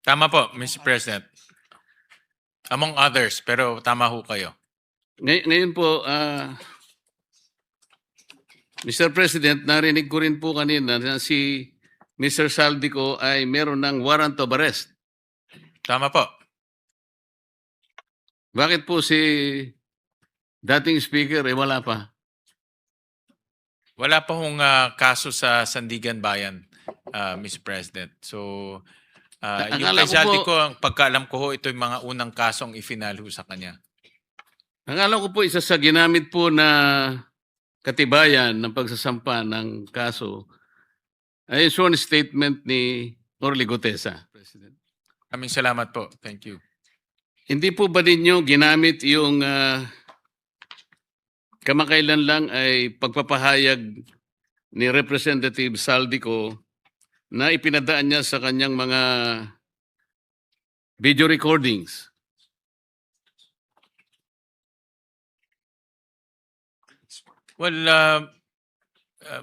Tama po, Mr. President. Among others, pero tama ho kayo. Ngayon po, Mr. President, narinig ko rin po kanina na si Mr. Saldico ay meron ng warrant of arrest. Tama po. Bakit po si dating speaker wala pa? Wala pa hong kaso sa Sandigan Bayan, Mr. President. So, yung Akala kay ko Saldi po- ko, ang pagkaalam ko ho, ito yung mga unang kasong ifinal ho sa kanya. Ang alam ko po isa sa ginamit po na katibayan ng pagsasampa ng kaso ay sworn statement ni Orly Gutesa. President. Kaming salamat po. Thank you. Hindi po ba ninyo ginamit yung kamakailan lang ay pagpapahayag ni Representative Saldico na ipinadaan niya sa kanyang mga video recordings? Well,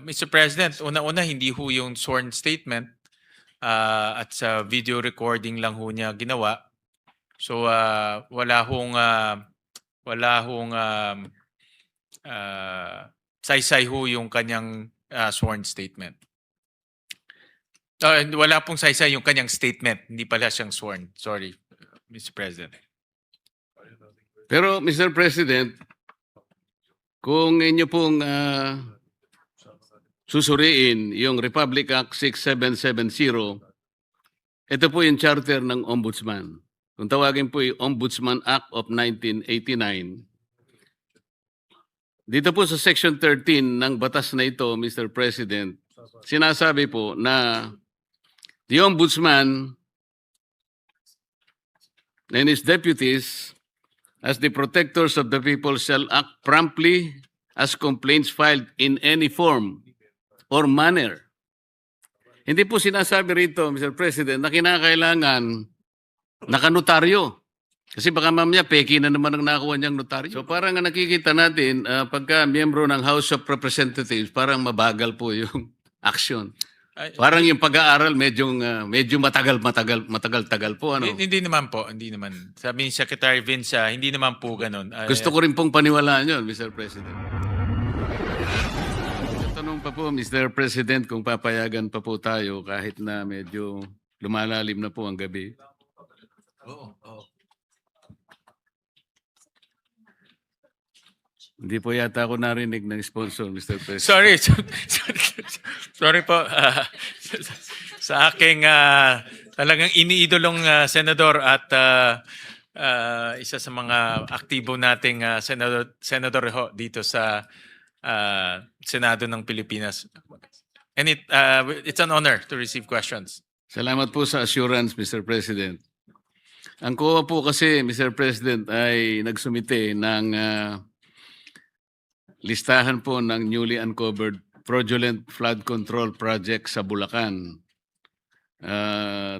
Mr. President, una-una hindi ho yung sworn statement at sa video recording lang ho niya ginawa. So wala hong saysay ho yung kanyang sworn statement. Wala pong saysay yung kanyang statement, hindi pala siyang sworn. Sorry, Mr. President. Pero Mr. President, kung inyo pong susuriin yung Republic Act 6770, ito po yung charter ng Ombudsman. Kung tawagin po yung Ombudsman Act of 1989, dito po sa Section 13 ng batas na ito, Mr. President, sinasabi po na the Ombudsman and his deputies as the protectors of the people shall act promptly as complaints filed in any form or manner. Hindi po sinasabi rito, Mr. President, na kinakailangan nakanotaryo. Kasi baka mamaya peki na naman ang nakuha niyang notaryo. So parang nakikita natin, pagka miyembro ng House of Representatives, parang mabagal po yung action. Parang yung pag-aaral medyo matagal po, ano? Hindi naman po, hindi naman. Sabi ni Secretary Vince, hindi naman po ganun. Gusto ko rin pong paniwalaan yun, Mr. President. Tanong pa po, Mr. President, kung papayagan pa po tayo kahit na medyo lumalalim na po ang gabi. Oo. Hindi po yata ako narinig ng sponsor, Mr. President. Sorry po. Sa aking talagang iniidolong senador at isa sa mga aktibo nating senador ho dito sa Senado ng Pilipinas. And it's an honor to receive questions. Salamat po sa assurance, Mr. President. Ang COA po kasi, Mr. President, ay nagsumite ng listahan po ng newly uncovered fraudulent flood control project sa Bulacan,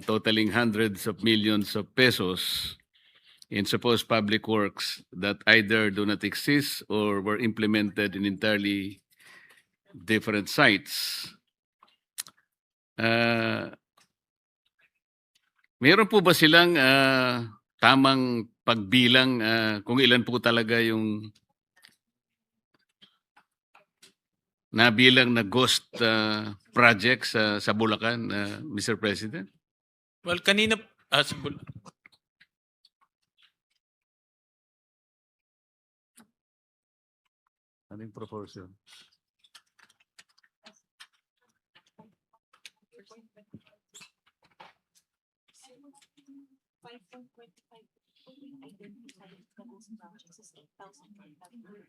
totaling hundreds of millions of pesos in supposed public works that either do not exist or were implemented in entirely different sites. Meron po ba silang tamang pagbilang kung ilan po talaga yung nabilang na ghost projects sa Bulacan, Mr. President? Well, kanina Anong proportion? Identified the most projects is 8,500.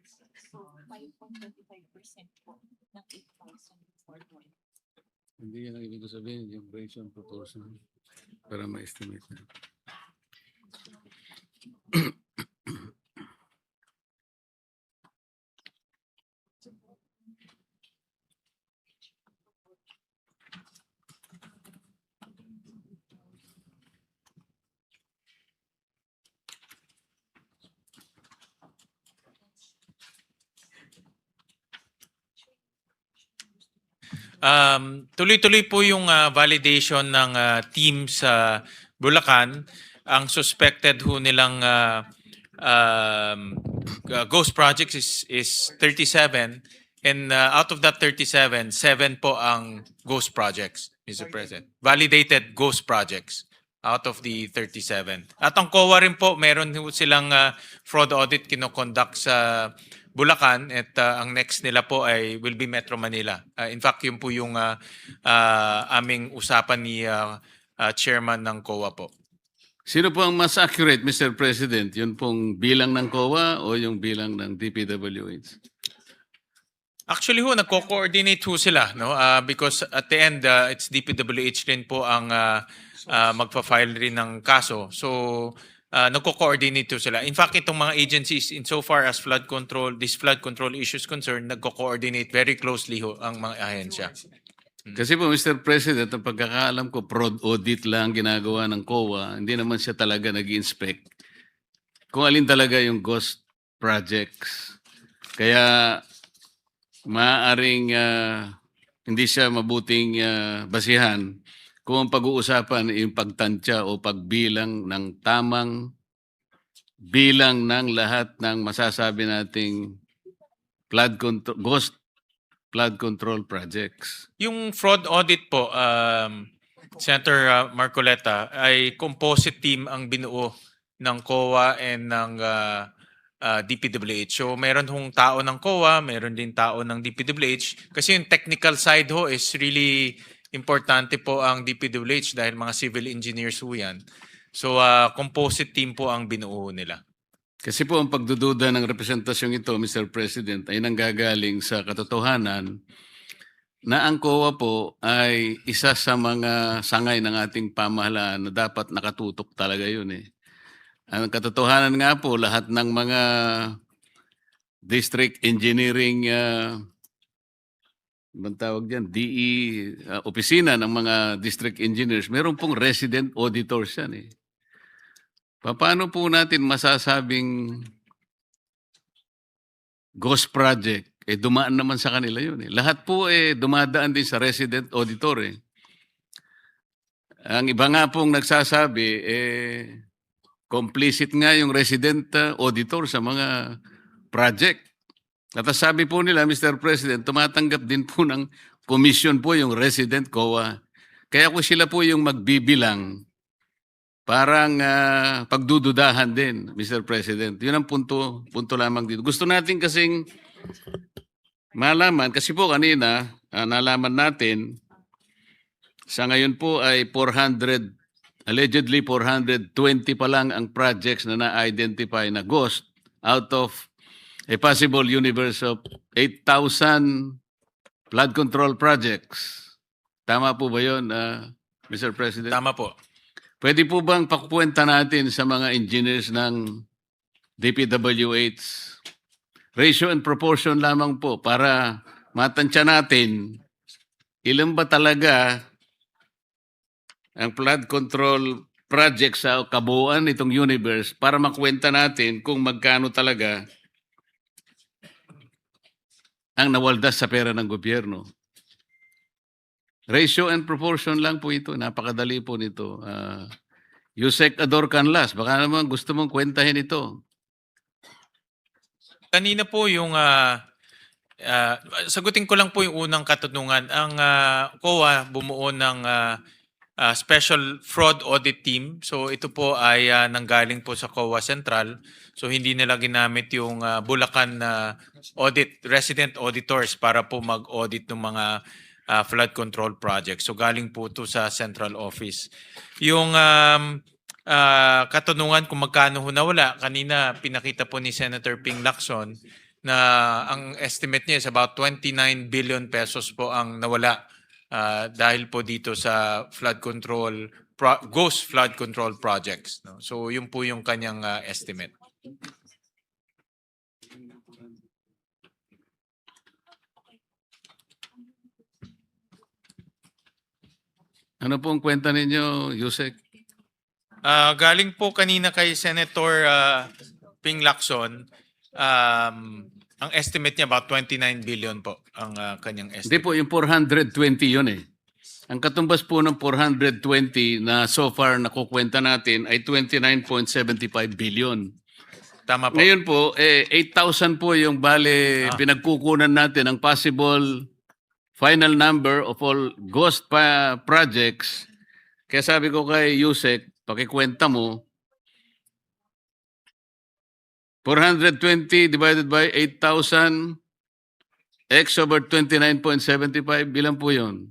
So 5.25% po ng 8,041. Hindi yan ang ibig sabihin, yung ratio proportion para ma-estimate na. Tuloy-tuloy po yung validation ng team sa Bulacan, ang suspected ho nilang ghost projects is 37, and out of that 37, 7 po ang ghost projects, Mr. President. Validated ghost projects out of the 37. At ang COA rin po, meron ho silang fraud audit kinoconduct sa Bulacan, at ang next nila po ay will be Metro Manila. In fact, yun po yung aming usapan ni chairman ng COA po. Sino po ang mas accurate, Mr. President? Yun pong bilang ng COA o yung bilang ng DPWH? Actually ho, nagko-coordinate ho sila, no? Because at the end, it's DPWH rin po ang magpa-file rin ng kaso. So, nagko-coordinate ho sila. In fact, itong mga agencies, insofar as flood control, this flood control issues concerned, nagko-coordinate very closely ho ang mga ahensya. Kasi po, Mr. President, ang pagkakaalam ko, fraud audit lang ginagawa ng COA. Hindi naman siya talaga nag-inspect kung alin talaga yung ghost projects. Kaya maaaring hindi siya mabuting basihan kung ang pag-uusapan ay yung pagtansya o pagbilang ng tamang bilang ng lahat ng masasabi nating flood control, ghost flood control projects. Yung fraud audit po, Senator Marcoleta, ay composite team ang binuo ng COA and ng DPWH. So meron hong tao ng COA, meron din tao ng DPWH. Kasi yung technical side ho is really importante po ang DPWH dahil mga civil engineers ho yan. So composite team po ang binuo nila. Kasi po ang pagdududa ng representasyong ito, Mr. President, ay nanggagaling sa katotohanan na ang COA po ay isa sa mga sangay ng ating pamahalaan na dapat nakatutok talaga yun eh. Ang katotohanan nga po, lahat ng mga district engineering, anong tawag dyan, DE, opisina ng mga district engineers, meron pong resident auditors yan eh. Paano po natin masasabing ghost project? Dumaan naman sa kanila yun. Lahat po dumadaan din sa resident auditor. Ang iba nga pong nagsasabi, complicit nga yung resident auditor sa mga project. At sabi po nila, Mr. President, tumatanggap din po ng commission po yung resident COA. Kaya kung sila po yung magbibilang, parang pagdududahan din, Mr. President. Yun ang punto lamang dito. Gusto natin kasing malaman, kasi po kanina, nalaman natin, sa ngayon po ay allegedly 420 pa lang ang projects na na-identify na ghost out of a possible universe of 8,000 flood control projects. Tama po ba yun, Mr. President? Tama po. Pwede po bang pakukwenta natin sa mga engineers ng DPWH ratio and proportion lamang po para matansya natin ilan ba talaga ang flood control project sa kabuuan nitong universe para makwenta natin kung magkano talaga ang nawaldas sa pera ng gobyerno. Ratio and proportion lang po ito. Napakadali po nito. Yusek Ador Canlas, baka naman gusto mong kwentahin ito. Kanina po yung sagutin ko lang po yung unang katanungan. Ang COA bumuo ng special fraud audit team. So ito po ay nanggaling po sa COA Central. So hindi nila ginamit yung Bulacan resident auditors para po mag-audit ng mga flood control projects. So galing po ito sa central office. Yung katanungan kung magkano ho nawala, kanina pinakita po ni Senator Ping Lacson na ang estimate niya is about 29 billion pesos po ang nawala dahil po dito sa flood control, ghost flood control projects. No? So yun po yung kanyang estimate. Ano po ang kwenta ninyo, Yusek? Galing po kanina kay Senator Ping Lacson, ang estimate niya about 29 billion po ang kanyang Hindi estimate. po, yung 420 yun eh. Ang katumbas po ng 420 na so far nakukwenta natin ay 29.75 billion. Tama po. Ngayon po, 8,000 po yung bale pinagkukunan natin ang possible final number of all ghost projects. Kaya sabi ko kay Yusek, pakikwenta mo, 420 divided by 8,000 x over 29.75, bilang po yun?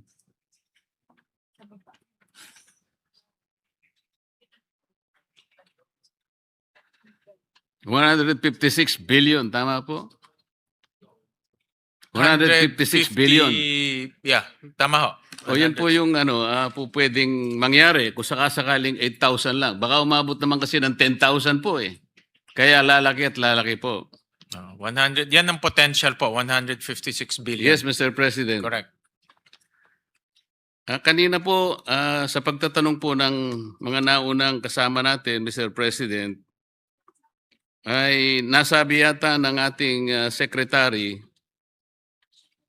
$156 billion, tama po? 156 billion. Yeah, tama ho. O yan po yung po pwedeng mangyari kung sakasakaling 8,000 lang. Baka umabot naman kasi ng 10,000 po eh. Kaya lalaki at lalaki po. 100, yan ang potential po, 156 billion. Yes, Mr. President. Correct. Kanina po, sa pagtatanong po ng mga naunang kasama natin, Mr. President, ay nasabi yata ng ating secretary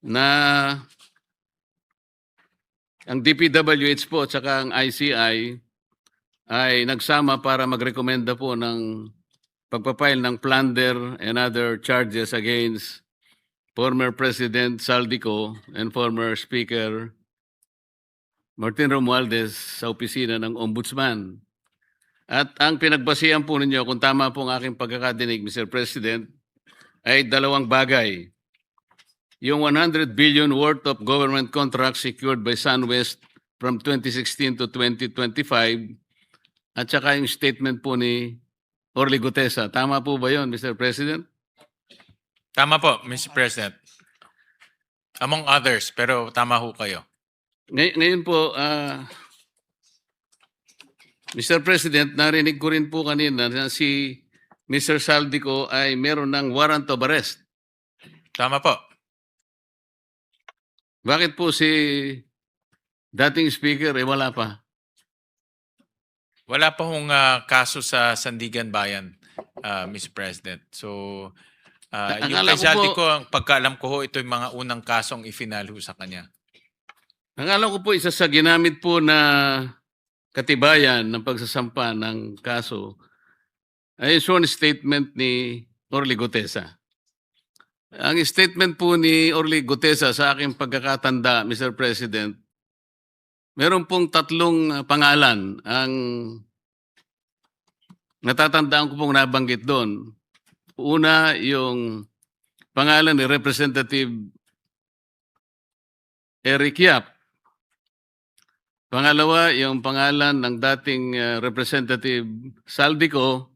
na ang DPWH po at saka ang ICI ay nagsama para magrekomenda po ng pagpapile ng plunder and other charges against former President Saldico and former Speaker Martin Romualdez sa opisina ng Ombudsman. At ang pinagbasihan po ninyo, kung tama po ang aking pagkakadinig, Mr. President, ay dalawang bagay. Yung 100 billion worth of government contracts secured by SunWest from 2016 to 2025 at saka yung statement po ni Orly Gutesa. Tama po ba yun, Mr. President? Tama po, Mr. President. Among others, pero tama ho kayo. Ngayon po, Mr. President, narinig ko rin po kanina na si Mr. Saldico ay meron ng warrant of arrest. Tama po. Bakit po si dating speaker wala pa? Wala pa hong kaso sa Sandigan Bayan, Mr. President. So, yung Akala kay ko Saldico, ang pagkaalam ko ho, ito yung mga unang kasong ifinal ho sa kanya. Ang alam ko po, isa sa ginamit po na katibayan ng pagsasampa ng kaso ay sworn statement ni Orly Gutesa. Ang statement po ni Orly Gutesa sa aking pagkakatanda, Mr. President, meron pong tatlong pangalan ang natatandaan ko pong nabanggit doon. Una, yung pangalan ni Representative Eric Yap. Pangalawa, yung pangalan ng dating Representative Saldico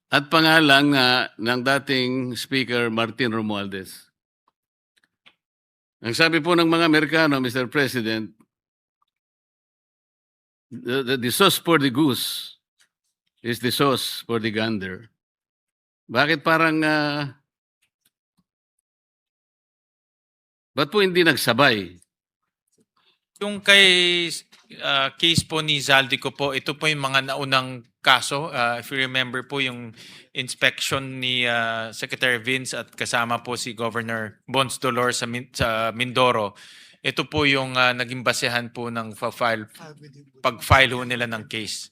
at pangalan ng dating Speaker Martin Romualdez. Ang sabi po ng mga Amerikano, Mr. President, the sauce for the goose is the sauce for the gander. Bakit parang, ba't po hindi nagsabay? Yung kay case po ni Zaldico po, ito po yung mga naunang kaso. If you remember po yung inspection ni Secretary Vince at kasama po si Governor Bons Dolor sa Mindoro. Ito po yung naging basehan po ng pag-file ho nila ng case.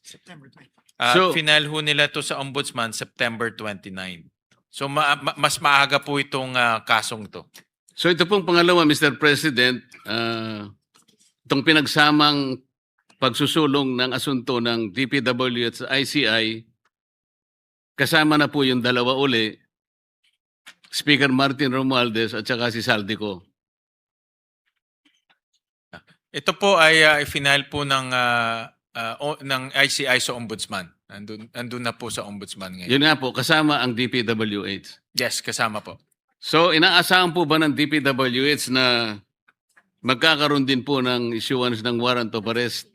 So- Final ho nila to sa Ombudsman September 29. So mas maaga po itong kasong to. So ito pong pangalawa, Mr. President, itong pinagsamang pagsusulong ng asunto ng DPW at ICI, kasama na po yung dalawa uli, Speaker Martin Romualdez at saka si Saldico. Ito po ay final po ng ICI sa Ombudsman. Andun na po sa Ombudsman ngayon. Yun nga po, kasama ang DPWH. Yes, kasama po. So inaasahan po ba ng DPWH na magkakaroon din po ng issuance ng warrant of arrest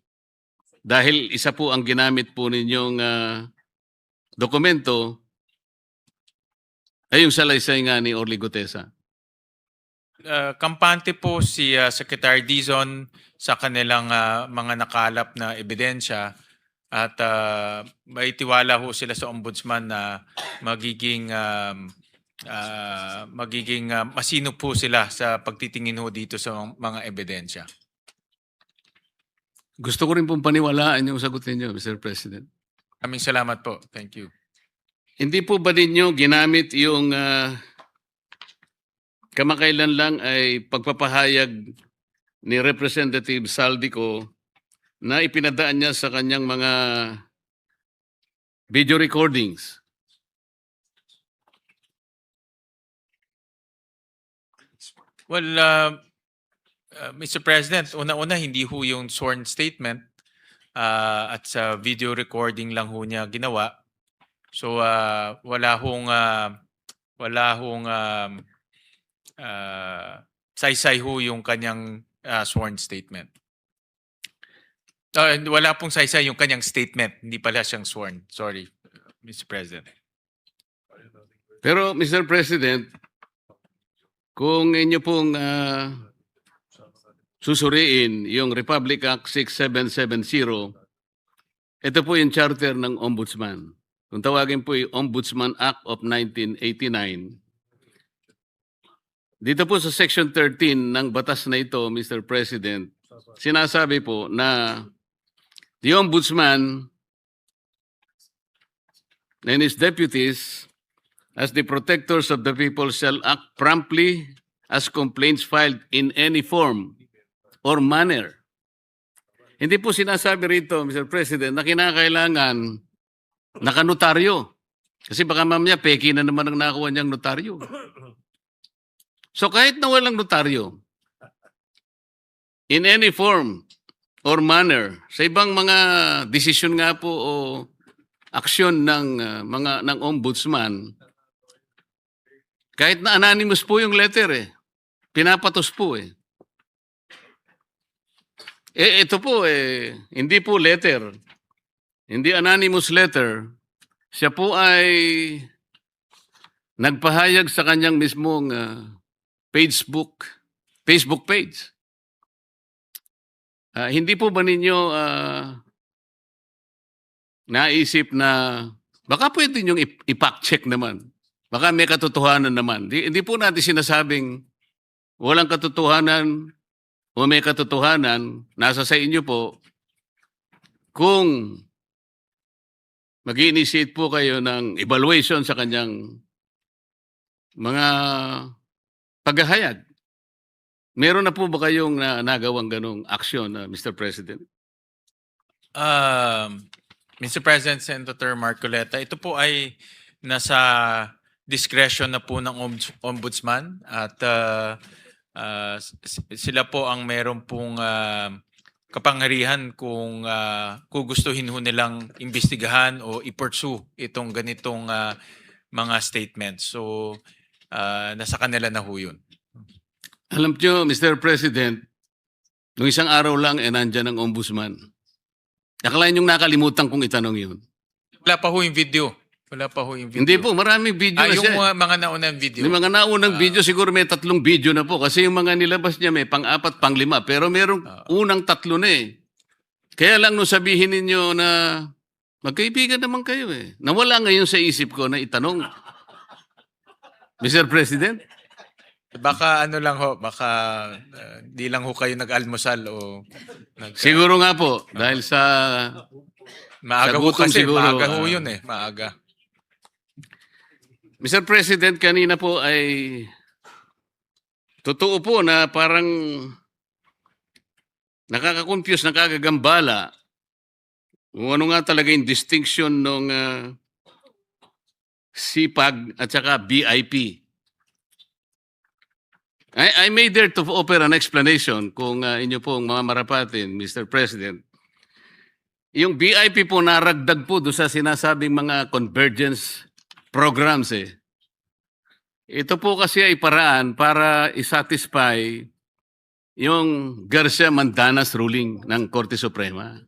dahil isa po ang ginamit po ninyong dokumento ay yung salaysay nga ni Orly Gutesa. Kampante po si Secretary Dizon sa kanilang mga nakalap na ebidensya at may tiwala ho sila sa Ombudsman na magiging masino po sila sa pagtitingin ho dito sa mga ebidensya. Gusto ko rin pong paniwalaan yung sagot ninyo, Mr. President. Maraming salamat po. Thank you. Hindi po ba ninyo ginamit yung kamakailan lang ay pagpapahayag ni Representative Saldico na ipinadaan niya sa kanyang mga video recordings? Well, Mr. President, una-una hindi ho yung sworn statement at sa video recording lang ho niya ginawa. So wala hong saysay ho yung kanyang sworn statement. Wala pong saysay yung kanyang statement, hindi pala siyang sworn. Sorry, Mr. President. Pero Mr. President, kung inyo pong susuriin yung Republic Act 6770, ito po yung charter ng Ombudsman. Kung tawagin po yung Ombudsman Act of 1989, dito po sa Section 13 ng batas na ito, Mr. President, sinasabi po na the Ombudsman and his deputies as the protectors of the people shall act promptly as complaints filed in any form or manner. Hindi po sinasabi rito, Mr. President, na kinakailangan nakanotaryo. Kasi baka mamaya peki na naman ang nakuha niyang notaryo. So kahit na walang notaryo, in any form or manner, sa ibang mga desisyon nga po o aksyon ng ng ombudsman, kahit na anonymous po yung letter pinapatos po ito po hindi po letter, hindi anonymous letter, siya po ay nagpahayag sa kanyang mismong Facebook page. Hindi po ba ninyo naisip na baka pwede niyong i-fact check naman? Baka may katotohanan naman. Hindi po natin sinasabing walang katotohanan o may katotohanan. Nasa sa inyo po kung mag-initiate po kayo ng evaluation sa kanyang mga paghahayag. Meron na po ba kayong nagawang ganong aksyon, Mr. President? Mr. President, Senator Marcoleta, ito po ay nasa discretion na po ng ombudsman at sila po ang meron pong kapangyarihan kung gustuhin ho nilang imbestigahan o i-pursue itong ganitong mga statements. So nasa kanila na ho yun. Alam nyo, Mr. President, nung isang araw lang nandyan ang ombudsman. Akalain yung nakalimutan kong itanong yun. Wala pa ho yung video. Wala pa ho yung video. Hindi po, maraming video na yung siya. mga naunang video. Yung mga naunang video, siguro may 3 video na po. Kasi yung mga nilabas niya may pang-4, pang-5. Pero merong unang 3 na Kaya lang nung sabihin ninyo na magkaibigan naman kayo Nawala ngayon sa isip ko na itanong. Mr. President? Baka ano lang ho, baka di lang ho kayo nag-almusal o Siguro nga po, dahil sa maaga ho gutom kasi, siguro, maaga ho yun maaga. Mr. President, kanina po ay totoo po na parang nakaka-confuse, nakakagambala kung ano nga talaga yung distinction ng CPAG at saka BIP. I may dare to offer an explanation kung inyo pong mga marapatin, Mr. President. Yung BIP po naragdag po doon sa sinasabing mga convergence programs Ito po kasi ay paraan para isatisfy yung Garcia-Mandanas ruling ng Korte Suprema.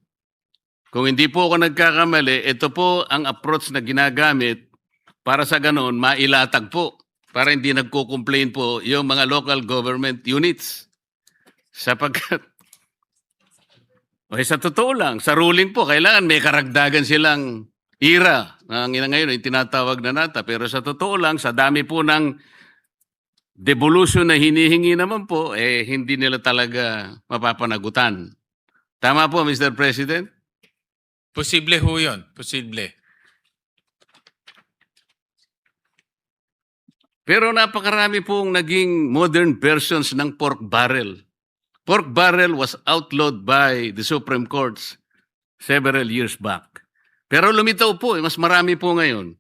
Kung hindi po ako nagkakamali, ito po ang approach na ginagamit para sa ganon mailatag po. Para hindi nagko-complain po yung mga local government units. Sapagkat, sa totoo lang, sa ruling po, kailangan may karagdagan silang ira. Ngayon ay tinatawag na nata. Pero sa totoo lang, sa dami po ng devolution na hinihingi naman po, hindi nila talaga mapapanagutan. Tama po, Mr. President? Posible ho yun. Posible. Pero napakarami pong naging modern versions ng pork barrel. Pork barrel was outlawed by the Supreme Court several years back. Pero lumitaw po, mas marami po ngayon.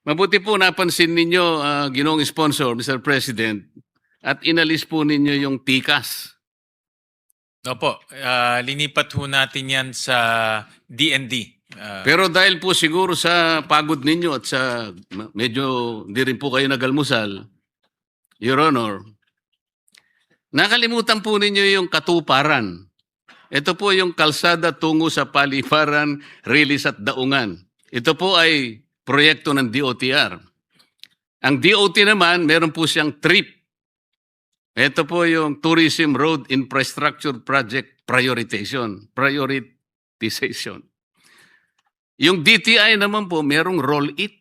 Mabuti po napansin ninyo, ginoong sponsor, Mr. President, at inalis po ninyo yung tikas. Opo, linipat ho natin yan sa DND. Pero dahil po siguro sa pagod ninyo at sa medyo hindi rin po kayo nagalmusal, Your Honor, nakalimutan po ninyo yung katuparan. Ito po yung kalsada tungo sa Paliparan, Rilis at Daungan. Ito po ay proyekto ng DOTR. Ang DOT naman, meron po siyang TRIP. Ito po yung Tourism Road Infrastructure Project Prioritization. Yung DTI naman po, merong roll it.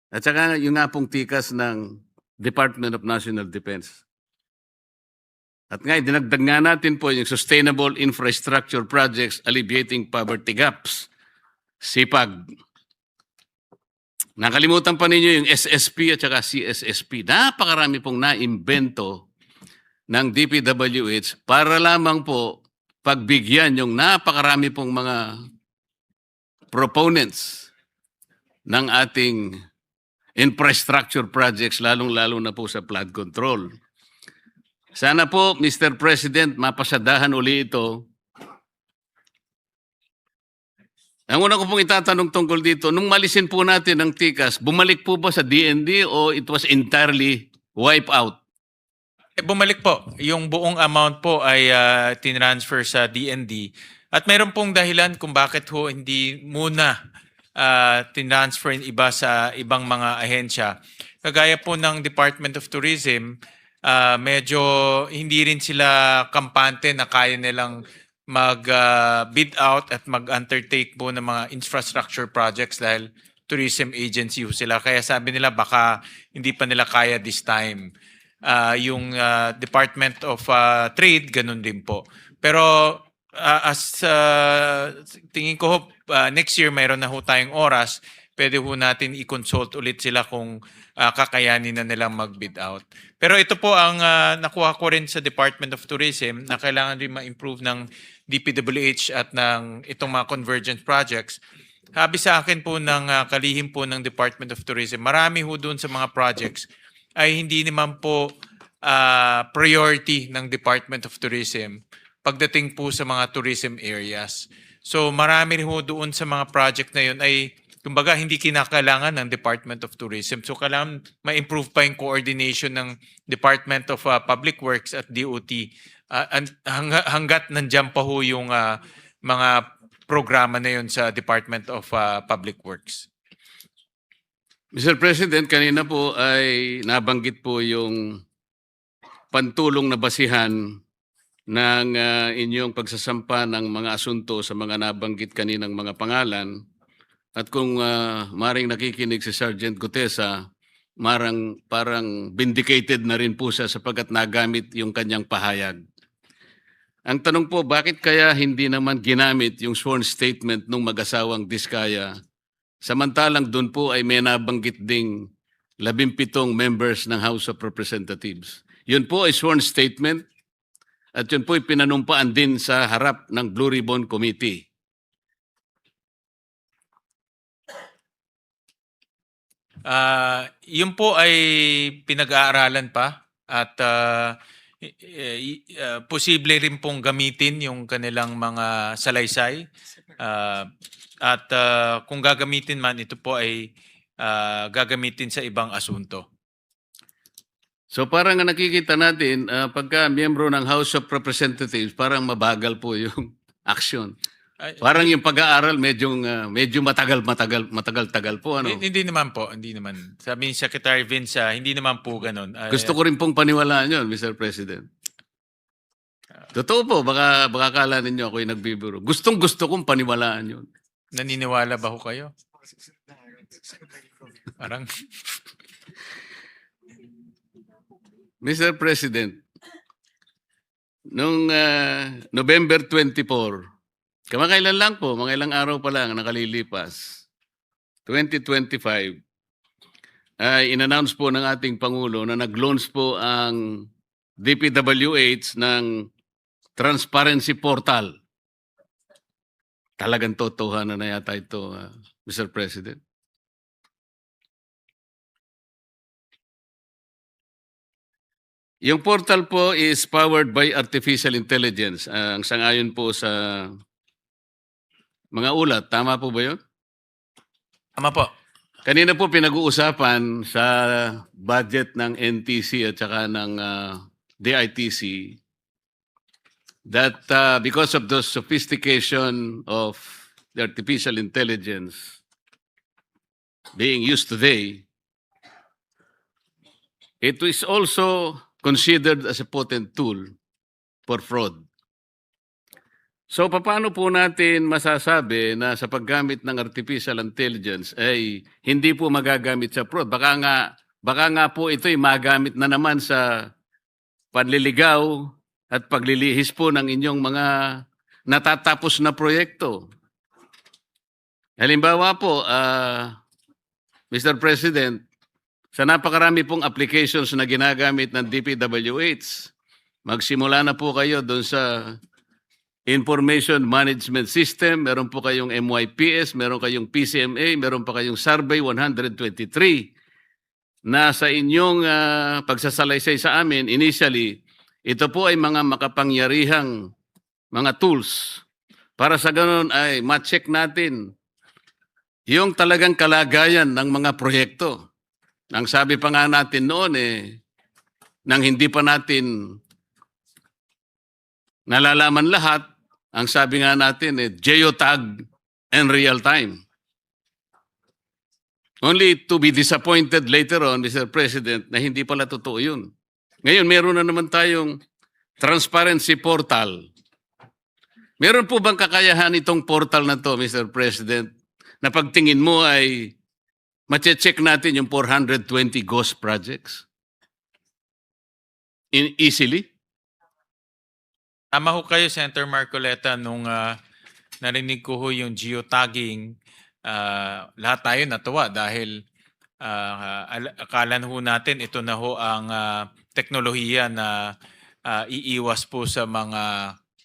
At saka yung nga pong tikas ng Department of National Defense. At nga, dinagdag nga natin po yung Sustainable Infrastructure Projects Alleviating Poverty Gaps, SIPAG. Nakalimutan pa ninyo yung SSP at saka CSSP. Napakarami pong naimbento ng DPWH para lamang po pagbigyan yung napakarami pong mga proponents ng ating infrastructure projects, lalong-lalo na po sa flood control. Sana po, Mr. President, mapasadahan uli ito. Ang una ko pong itatanong tungkol dito, nung malisin po natin ang tikas, bumalik po ba sa DND o it was entirely wipe out? Bumalik po. Yung buong amount po ay tinransfer sa DND. At meron pong dahilan kung bakit ho hindi muna tinransfer yung iba sa ibang mga ahensya. Kagaya po ng Department of Tourism, medyo hindi rin sila kampante na kaya nilang mag-bid out at mag-undertake po ng mga infrastructure projects dahil tourism agency ho sila. Kaya sabi nila baka hindi pa nila kaya this time. Yung Department of Trade, ganun din po. Pero tingin ko ho, next year mayroon na ho tayong oras, pwede ho natin i-consult ulit sila kung kakayanin na nilang mag-bid out. Pero ito po ang nakuha ko rin sa Department of Tourism na kailangan rin ma-improve ng DPWH at ng itong mga convergence projects. Sabi sa akin po ng kalihim po ng Department of Tourism, marami ho doon sa mga projects ay hindi naman po priority ng Department of Tourism pagdating po sa mga tourism areas. So marami rin ho doon sa mga project na yun ay kumbaga hindi kinakailangan ng Department of Tourism. So kailangan ma-improve pa yung coordination ng Department of Public Works at DOT hanggat nandiyan pa ho yung mga programa na yun sa Department of Public Works. Mr. President, kanina po ay nabanggit po yung pantulong na basihan ng inyong pagsasampa ng mga asunto sa mga nabanggit kaninang mga pangalan. At kung maring nakikinig si Sergeant Gutesa, parang vindicated na rin po siya sapagkat nagamit yung kanyang pahayag. Ang tanong po, bakit kaya hindi naman ginamit yung sworn statement ng mag-asawang Diskaya? Samantalang doon po ay may nabanggit ding 17 members ng House of Representatives. Yun po ay sworn statement at yun po ay pinanumpaan din sa harap ng Blue Ribbon Committee. Yun po ay pinag-aaralan pa at posible rin pong gamitin yung kanilang mga salaysay. At kung gagamitin man, ito po ay gagamitin sa ibang asunto. So parang nakikita natin, pagka miyembro ng House of Representatives, parang mabagal po yung action. Parang yung pag-aaral medyo matagal po ano. Hindi naman po, hindi naman. Sabi ni Secretary Vince, hindi naman po ganun. Gusto ko rin pong paniwalaan yun, Mr. President. Totoo po, baka akala ninyo ako'y nagbibiro. Gustong-gusto kong paniwalaan yun. Naniniwala ba ho kayo? Parang Mr. President, nung November 24, kamakailan lang po, mga ilang araw pa lang nakalilipas, 2025, ay in-announce po ng ating Pangulo na nag-launch po ang DPWH ng Transparency Portal. Talagang totohanan na yata ito, Mr. President. Yung portal po is powered by artificial intelligence. Ang sangayon po sa mga ulat. Tama po ba yun? Tama po. Kanina po pinag-uusapan sa budget ng NTC at saka ng DITC that because of the sophistication of the artificial intelligence being used today, it is also considered as a potent tool for fraud. So paano po natin masasabi na sa paggamit ng artificial intelligence ay hindi po magagamit sa fraud? Baka nga po ito'y magamit na naman sa panliligaw at paglilihis po ng inyong mga natatapos na proyekto. Halimbawa po, Mr. President, sa napakarami pong applications na ginagamit ng DPWH, magsimula na po kayo doon sa Information Management System, meron po kayong MYPS, meron kayong PCMA, meron pa kayong Survey 123 na sa inyong pagsasalaysay sa amin, initially, ito po ay mga makapangyarihang mga tools para sa ganun ay ma-check natin yung talagang kalagayan ng mga proyekto. Ang sabi pa nga natin noon nang hindi pa natin nalalaman lahat, ang sabi nga natin geotag and real time. Only to be disappointed later on, Mr. President, na hindi pala totoo yun. Ngayon, meron na naman tayong transparency portal. Meron po bang kakayahan itong portal na to, Mr. President, na pagtingin mo ay mache-check natin yung 420 ghost projects? Easily? Tama ho kayo, Senator Marcoleta, nung narinig ko ho yung geotagging, lahat tayo natuwa dahil akala ho natin ito na ho ang teknolohiya na iiwas po sa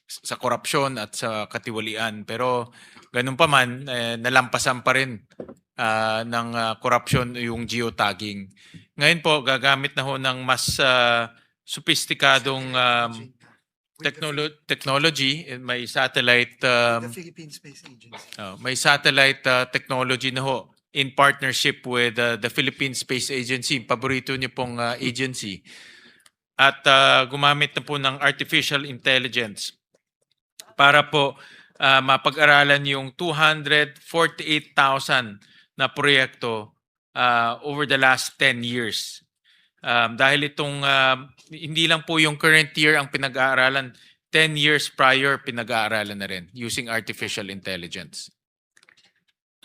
sa korupsyon at sa katiwalian. Pero ganun pa man, nalampasan pa rin ng korupsyon yung geotagging. Ngayon po, gagamit na ho ng mas sophisticadong technology. May satellite The Philippine Space Agency. technology na ho in partnership with the Philippine Space Agency, paborito niyo pong agency. At gumamit na po ng artificial intelligence para po mapag-aralan yung 248,000 na proyekto over the last 10 years. Dahil itong hindi lang po yung current year ang pinag-aaralan, 10 years prior pinag-aaralan na rin using artificial intelligence.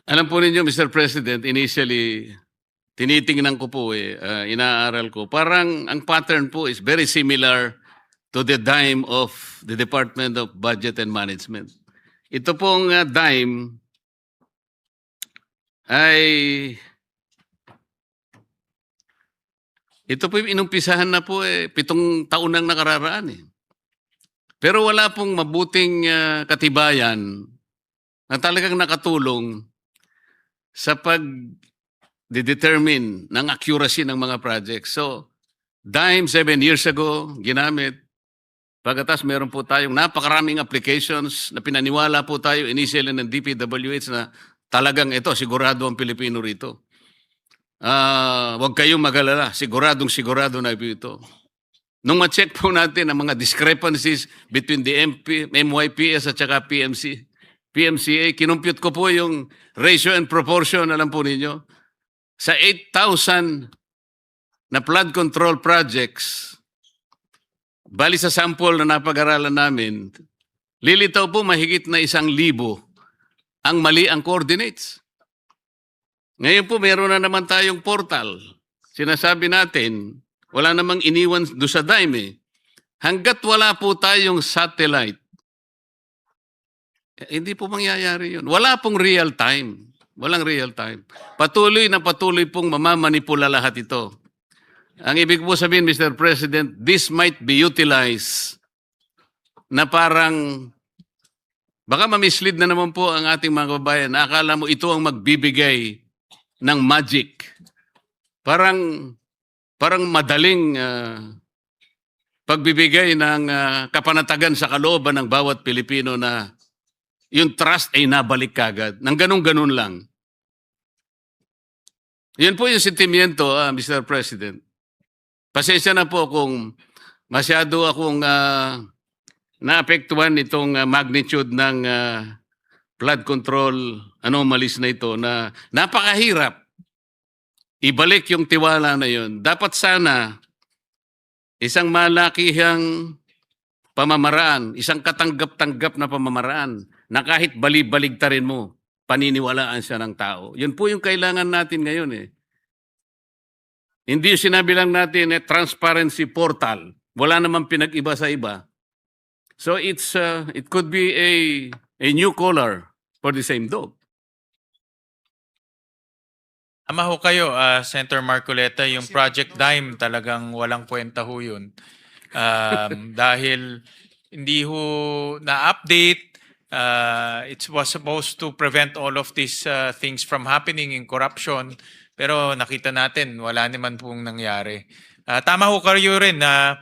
Alam po ninyo, Mr. President, initially, tinitingnan ko po inaaral ko. Parang ang pattern po is very similar to the DIME of the Department of Budget and Management. Ito pong DIME ay ito po yung inumpisahan na po 7 taon nang nakararaan Pero wala pong mabuting katibayan na talagang nakatulong sa pag-determine ng accuracy ng mga projects. So, DIME 7 years ago, ginamit. Pagkatas meron po tayong napakaraming applications na pinaniwala po tayo initially ng DPWH na talagang ito, sigurado ang Pilipino rito. Huwag kayong magalala, sigurado na ito. Nung ma-check po natin ang mga discrepancies between the MYPS at saka PMCA, kinumpute ko po yung ratio and proportion, alam po ninyo, sa 8,000 na flood control projects, bali sa sample na napag-aralan namin, lilitaw po mahigit na 1,000 ang mali ang coordinates. Ngayon po, meron na naman tayong portal. Sinasabi natin, wala namang iniwan do sa DIME hanggat wala po tayong satellite, hindi po mangyayari yun. Wala pong real time. Walang real time. Patuloy na patuloy pong mamamanipula lahat ito. Ang ibig po sabihin, Mr. President, this might be utilized na parang baka ma-mislead na naman po ang ating mga kababayan na akala mo ito ang magbibigay ng magic. Parang madaling pagbibigay ng kapanatagan sa kalooban ng bawat Pilipino na yung trust ay nabalik kagad. Nang ganun-ganun lang. Yan po yung sentimiento, Mr. President. Pasensya na po kung masyado akong naapektuhan itong magnitude ng flood control anomalies na ito na napakahirap ibalik yung tiwala na yun. Dapat sana isang malakihang pamamaraan, isang katanggap-tanggap na pamamaraan na kahit bali-baligtarin mo, paniniwalaan siya ng tao. Yun po yung kailangan natin ngayon eh. Hindi sinabi lang natin transparency portal. Wala namang pinag-iba sa iba. So it could be a new color for the same dog. Tama ho kayo, Senator Marcoleta, yung Project Dime talagang walang kwenta ho yun. Dahil hindi ho na-update, it was supposed to prevent all of these things from happening in corruption. Pero nakita natin, wala naman pong nangyari. Tama ho kayo rin na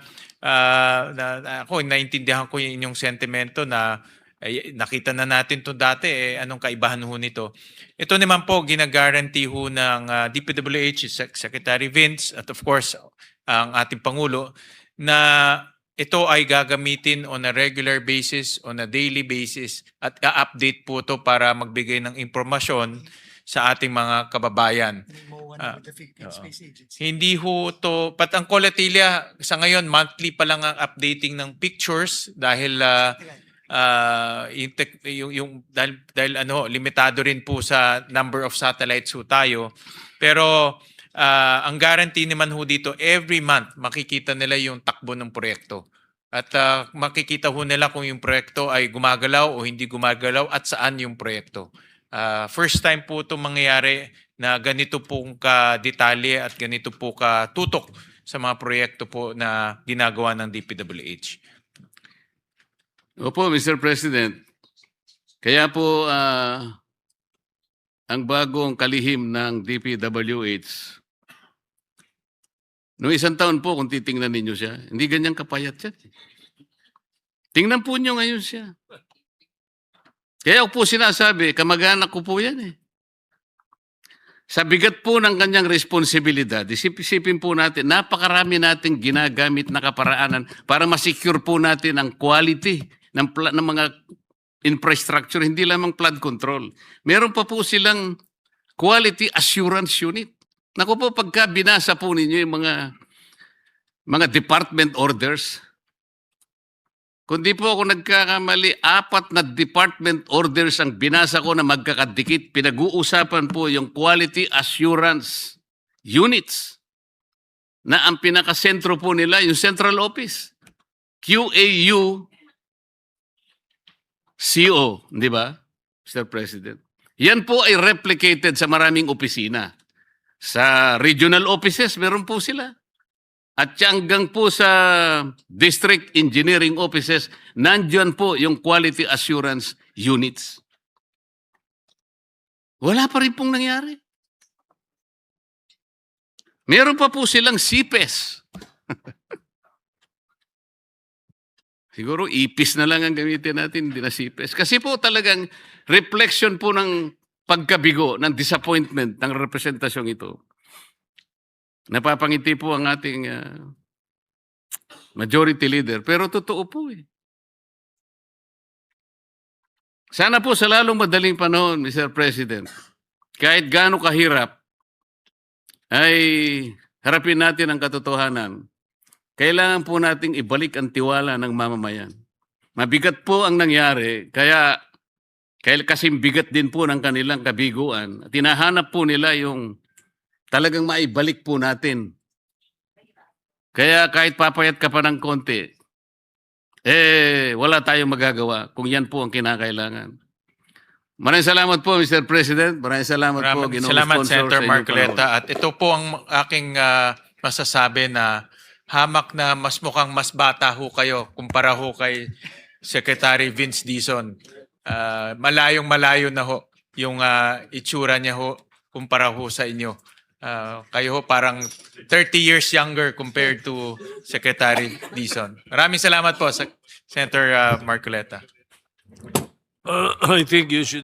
ako, naintindihan ko yung inyong sentimento na nakita na natin to dati, anong kaibahan ho nito. Ito naman po, ginaguarantee ho ng DPWH, Secretary Vince, at of course, ang ating Pangulo, na ito ay gagamitin on a regular basis, on a daily basis, at i-update po ito para magbigay ng impormasyon sa ating mga kababayan. With the Philippine Space Agency. Hindi ho to, pat ang Colatilia sa ngayon monthly pa lang ang updating ng pictures dahil dahil limitado rin po sa number of satellites ho tayo. Pero ang guarantee naman ho dito, every month makikita nila yung takbo ng proyekto. At makikita ho nila kung yung proyekto ay gumagalaw o hindi gumagalaw at saan yung proyekto. First time po ito mangyayari na ganito pong ka-detalye at ganito po ka-tutok sa mga proyekto po na ginagawa ng DPWH. Opo, Mr. President. Kaya po ang bagong kalihim ng DPWH, noong isang taon po kung titingnan ninyo siya, hindi ganyang kapayat siya. Tingnan po nyo ngayon siya. Kaya po sinasabi, kamag-anak ko po yan eh. Sa bigat po ng kanyang responsibilidad, isipin po natin, napakarami nating ginagamit na kaparaanan para masecure po natin ang quality ng mga infrastructure, hindi lamang flood control. Meron pa po silang quality assurance unit. Naku po, pagka binasa po ninyo yung mga department orders, kundi po ako nagkakamali, 4 na department orders ang binasa ko na magkakadikit. Pinag-uusapan po yung quality assurance units na ang pinakasentro po nila, yung central office. QAU CO, di ba, Mr. President? Yan po ay replicated sa maraming opisina. Sa regional offices, meron po sila. At hanggang po sa district engineering offices, nandiyan po yung quality assurance units. Wala pa rin pong nangyari. Meron pa po silang CPES. Siguro ipis na lang ang gamitin natin, hindi na CPES. Kasi po talagang reflection po ng pagkabigo, ng disappointment ng representasyong ito. Napapangiti po ang ating majority leader. Pero totoo po eh. Sana po sa lalong madaling panahon, Mr. President, kahit gaano kahirap, ay harapin natin ang katotohanan. Kailangan po nating ibalik ang tiwala ng mamamayan. Mabigat po ang nangyari, kaya kasing bigat din po ng kanilang kabiguan. Tinahanap po nila yung talagang maibalik po natin. Kaya kahit papayat ka pa ng konti, wala tayong magagawa kung yan po ang kinakailangan. Maraming salamat po, Mr. President. Maraming salamat po, Maraming Ginoong salamat, Sponsor, Senator sa inyong panahon. Marcoleta. At ito po ang aking masasabi na hamak na mas mukhang mas bata ho kayo kumpara ho kay Secretary Vince Dizon. Malayong malayo na ho yung itsura niya ho kumpara ho sa inyo. Kayo ho parang 30 years younger compared to Secretary Dizon. Maraming salamat po, Senator Marcoleta. I think you should